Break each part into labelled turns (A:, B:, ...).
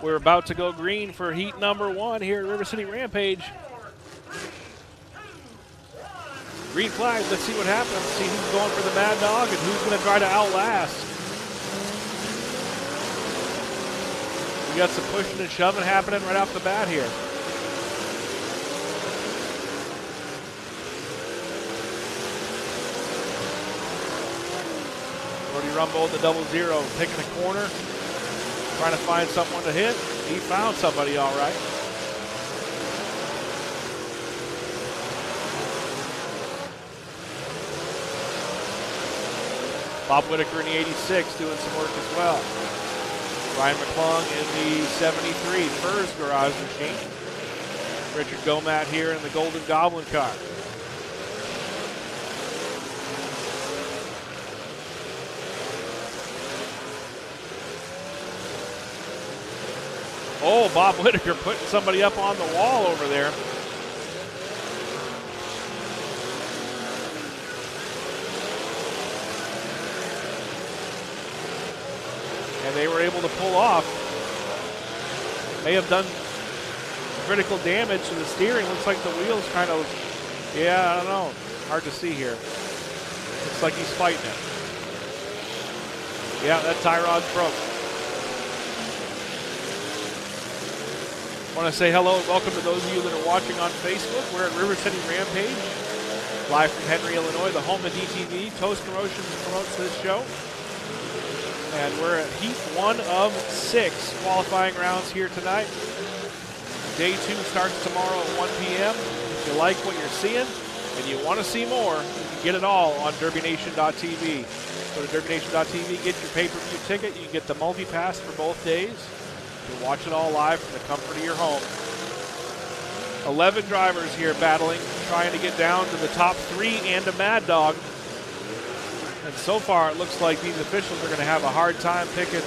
A: We're about to go green for heat number 1 here at River City Rampage. Green flag, let's see what happens. See who's going for the Mad Dog and who's going to try to outlast. We got some pushing and shoving happening right off the bat here. Brody Rumble at the 00, picking a corner, trying to find someone to hit. He found somebody all right. Bob Whitaker in the 86 doing some work as well. Ryan McClung in the 73 Furs Garage Machine. Richard Gomat here in the Golden Goblin car. Oh, Bob Whitaker putting somebody up on the wall over there. And they were able to pull off. May have done critical damage to the steering. Looks like the wheels kind of, yeah, I don't know. Hard to see here. Looks like he's fighting it. Yeah, that tie rod's broke. Want to say hello and welcome to those of you that are watching on Facebook. We're at River City Rampage, live from Henry, Illinois, the home of DTV. Toast Promotions promotes this show. And we're at heat 1 of 6 qualifying rounds here tonight. Day 2 starts tomorrow at 1 p.m. If you like what you're seeing and you want to see more, you can get it all on DerbyNation.tv. Go to DerbyNation.tv, get your pay-per-view ticket. You can get the multi-pass for both days. You can watch it all live from the comfort of your home. 11 drivers here battling, trying to get down to the top 3 and a Mad Dog. And so far, it looks like these officials are going to have a hard time picking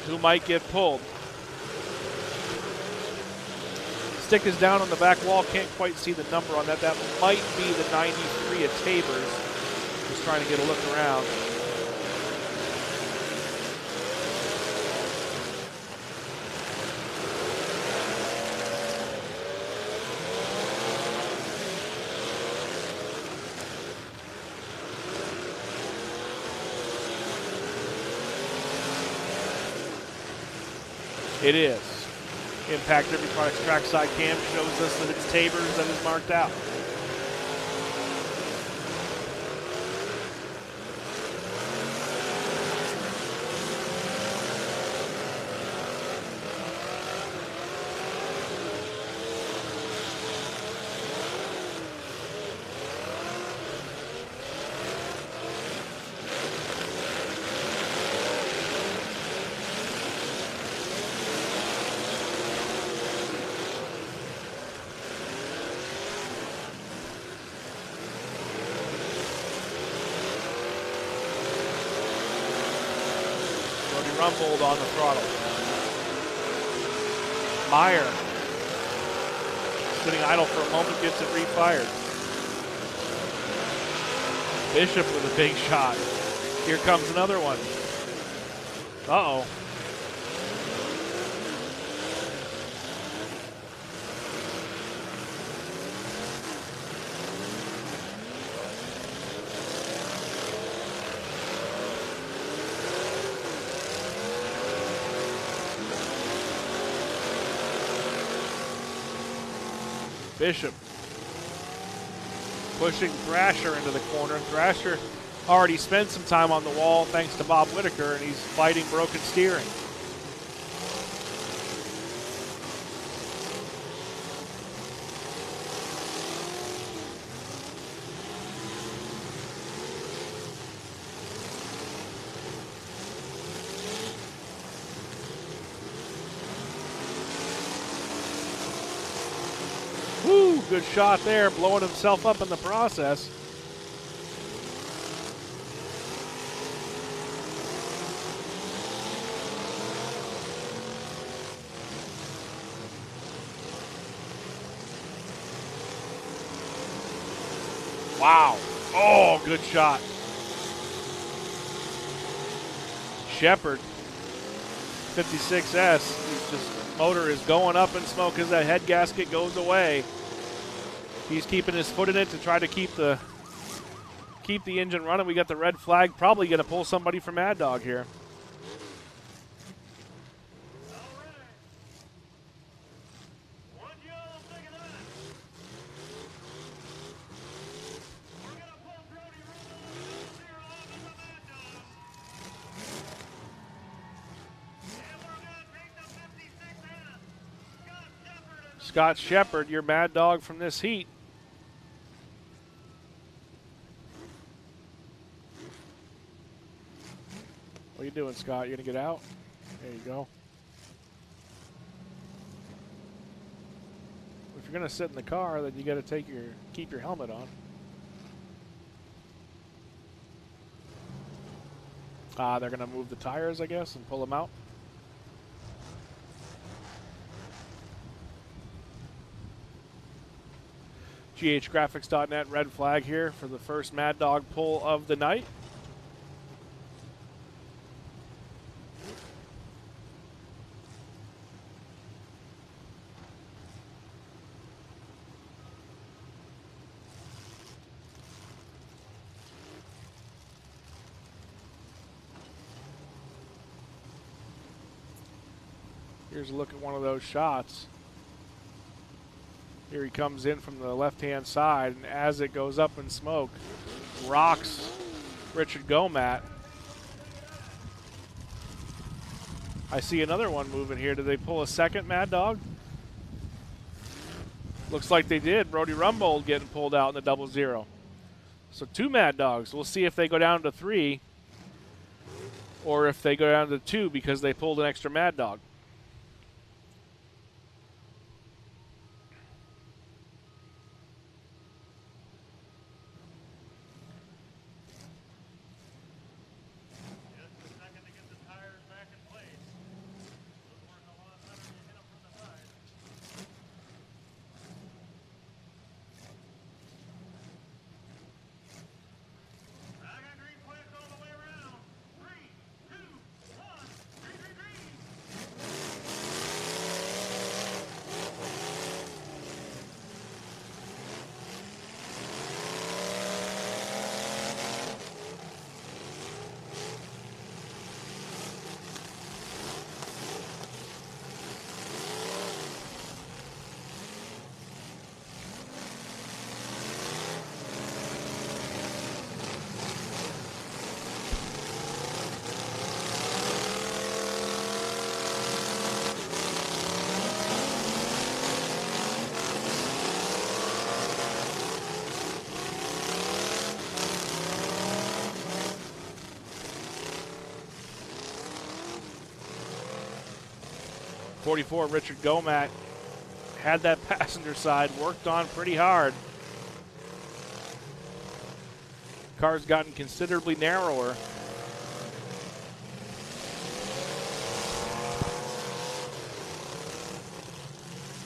A: who might get pulled. Stick is down on the back wall. Can't quite see the number on that. That might be the 93 at Tabers. Just trying to get a look around. It is. Impact Derby Products trackside cam shows us that it's Tabers that is marked out. Rumbled on the throttle. Meyer, sitting idle for a moment, gets it refired. Bishop with a big shot. Here comes another one. Uh-oh. Bishop pushing Thrasher into the corner. Thrasher already spent some time on the wall thanks to Bob Whitaker, and he's fighting broken steering. Woo, good shot there, blowing himself up in the process. Wow. Oh, good shot. Shepard 56S. He's just, motor is going up in smoke as that head gasket goes away. He's keeping his foot in it to try to keep the engine running. We got the red flag, probably going to pull somebody from Mad Dog here. Scott Shepard, your Mad Dog from this heat. What are you doing, Scott? You gonna get out? There you go. If you're gonna sit in the car, then you gotta keep your helmet on. They're gonna move the tires, I guess, and pull them out. GHGraphics.net red flag here for the first Mad Dog pull of the night. Here's a look at one of those shots. Here he comes in from the left-hand side, and as it goes up in smoke, rocks Richard Gomat. I see another one moving here. Did they pull a second Mad Dog? Looks like they did. Brody Rumbold getting pulled out in the 00. So 2 Mad Dogs. We'll see if they go down to 3 or if they go down to 2 because they pulled an extra Mad Dog. .44 Richard Gomat had that passenger side worked on pretty hard. Car's gotten considerably narrower.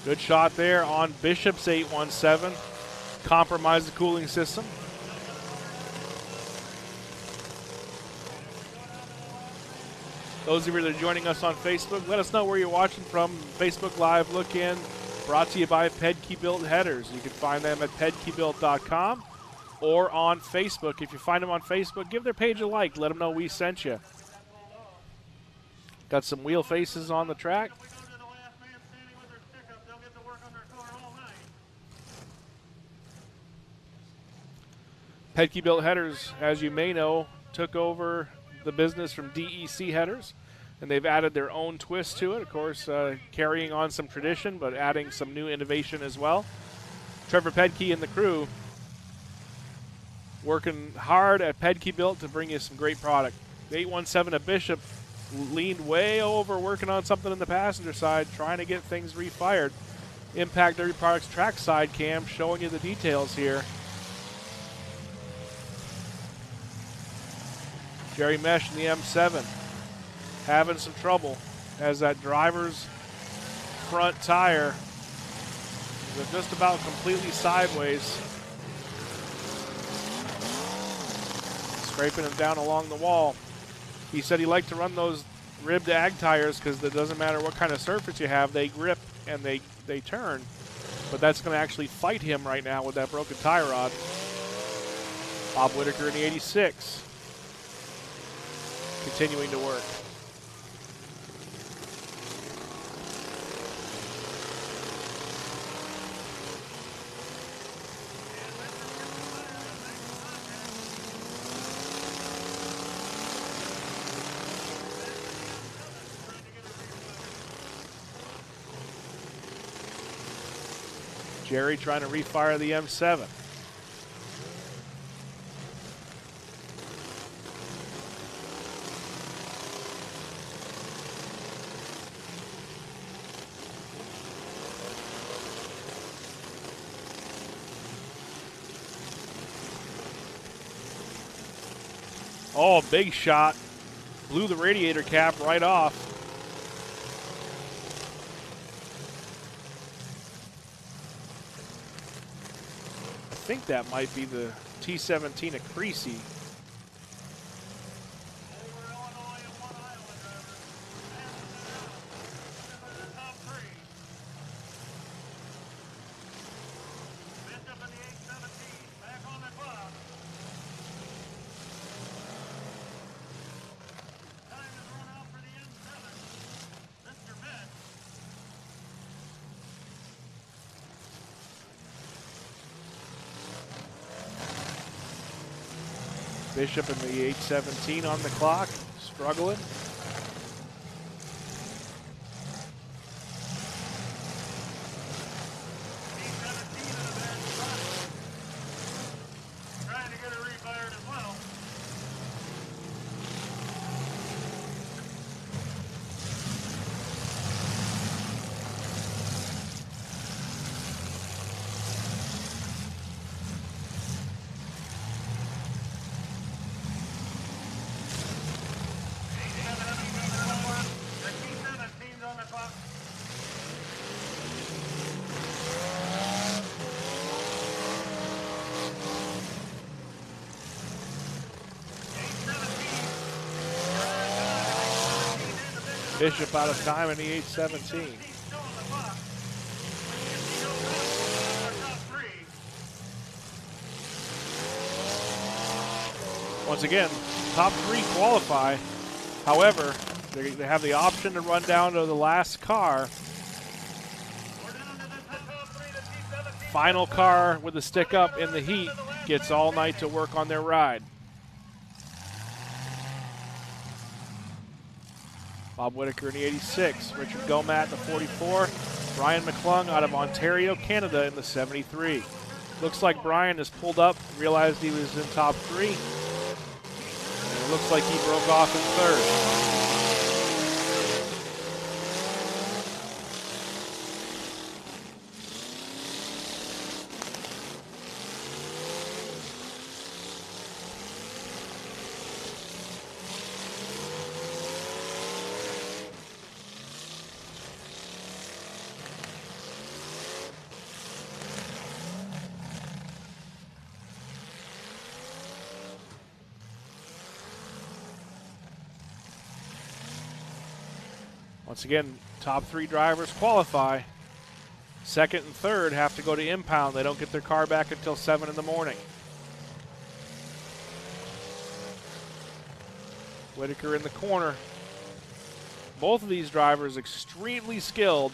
A: Good shot there on Bishop's 817. Compromised the cooling system. Those of you that are joining us on Facebook, let us know where you're watching from. Facebook Live look-in, brought to you by Pedke Built Headers. You can find them at pedkebuilt.com or on Facebook. If you find them on Facebook, give their page a like. Let them know we sent you. Got some wheel faces on the track. Pedke Built Headers, as you may know, took over the business from DEC Headers, and they've added their own twist to it, of course, carrying on some tradition, but adding some new innovation as well. Trevor Pedke and the crew working hard at Pedke Built to bring you some great product. The 817 at Bishop leaned way over working on something in the passenger side, trying to get things refired. Impact Derby Products track side cam showing you the details here. Jerry Mesh in the M7 having some trouble as that driver's front tire is just about completely sideways. Scraping him down along the wall. He said he liked to run those ribbed ag tires because it doesn't matter what kind of surface you have, they grip and they turn. But that's going to actually fight him right now with that broken tie rod. Bob Whitaker in the 86. Continuing to work. Jerry trying to refire the M7. Oh, big shot. Blew the radiator cap right off. I think that might be the T17 at Creasy. Bishop in the 8:17 on the clock, struggling.
B: Trying to get it refired as well.
A: Bishop out of time in the 8:17. Once again, top three qualify. However, they have the option to run down to the last car. Final car with the stick up in the heat gets all night to work on their ride. Bob Whitaker in the 86, Richard Gomat the 44, Brian McClung out of Ontario, Canada in the 73. Looks like Brian has pulled up, realized he was in top three, and it looks like he broke off in third. Once again, top three drivers qualify. Second and third have to go to impound. They don't get their car back until 7 in the morning. Whitaker in the corner. Both of these drivers extremely skilled.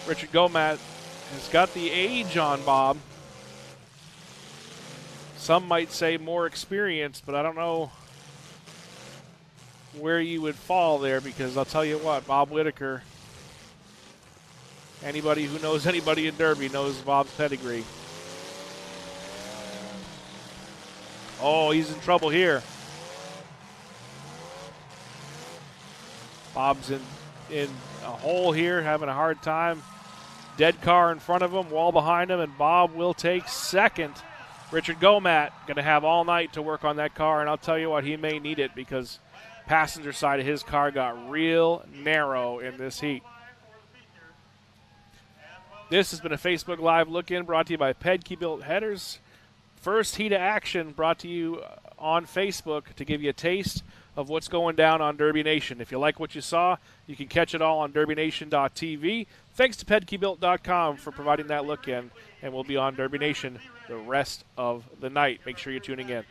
A: Richard Gomat has got the age on Bob. Some might say more experienced, but I don't know where you would fall there, because I'll tell you what, Bob Whitaker, anybody who knows anybody in Derby knows Bob's pedigree. Oh, he's in trouble here. Bob's in a hole here, having a hard time. Dead car in front of him, wall behind him, and Bob will take second. Richard Gomat going to have all night to work on that car, and I'll tell you what, he may need it, because passenger side of his car got real narrow in this heat. This has been a Facebook Live look-in brought to you by Pedke Built Headers. First heat of action brought to you on Facebook to give you a taste of what's going down on Derby Nation. If you like what you saw, you can catch it all on DerbyNation.tv. Thanks to PedKeyBuilt.com for providing that look in, and we'll be on Derby Nation the rest of the night. Make sure you're tuning in.